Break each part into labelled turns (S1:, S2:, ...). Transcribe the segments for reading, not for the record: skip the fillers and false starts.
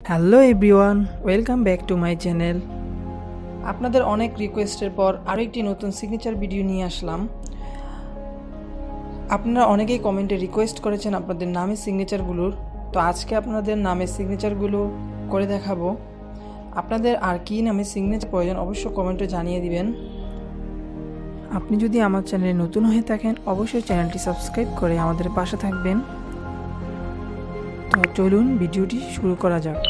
S1: Hello everyone, welcome back to my channel. আপনাদের অনেক রিকোয়েস্টের পর আরও একটি নতুন সিগনেচার ভিডিও নিয়ে আসলাম। আপনারা অনেকেই কমেন্টে রিকোয়েস্ট করেছেন আপনাদের নামের সিগনেচারগুলোর, তো আজকে আপনাদের নামের সিগনেচারগুলো করে দেখাবো। আপনাদের আর কী নামের সিগনেচার প্রয়োজন অবশ্যই কমেন্টে জানিয়ে দিবেন। আপনি যদি আমার চ্যানেলে নতুন হয়ে থাকেন অবশ্যই চ্যানেলটি সাবস্ক্রাইব করে আমাদের পাশে থাকবেন। তো চলুন ভিডিওটি শুরু করা যাক।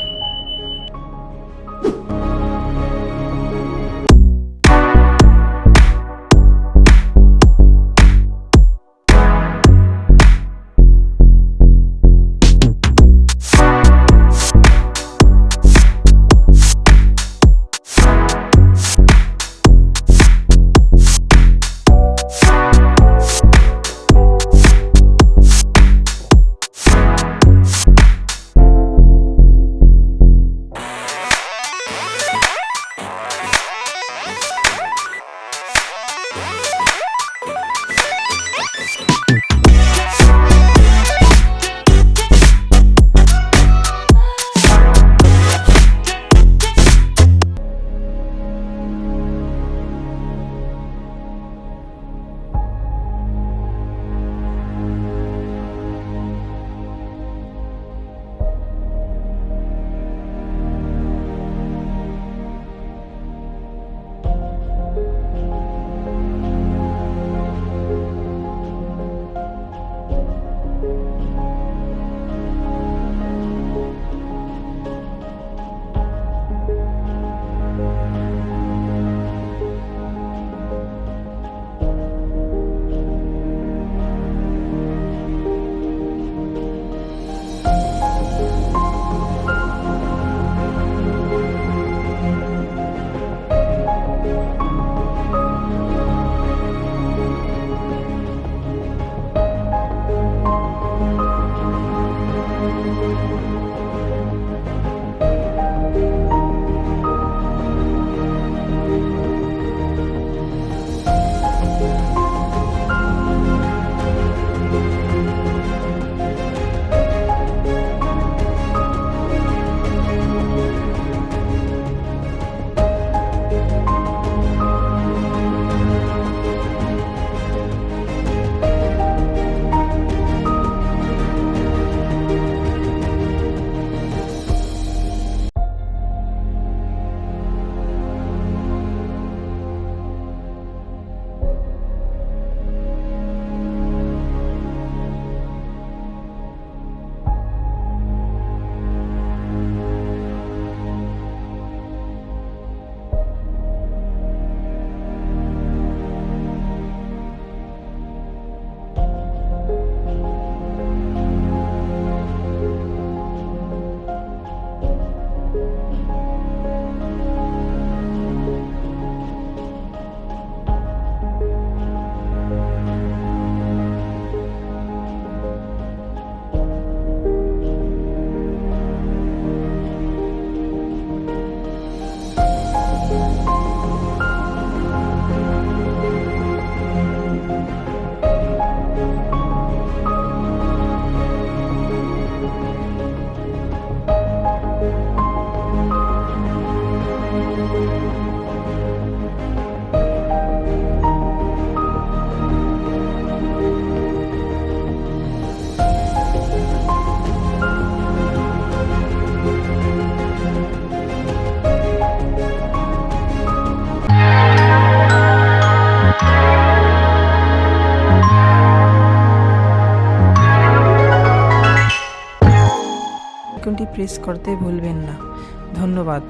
S1: আইকনটি প্রেস করতে ভুলবেন না। ধন্যবাদ।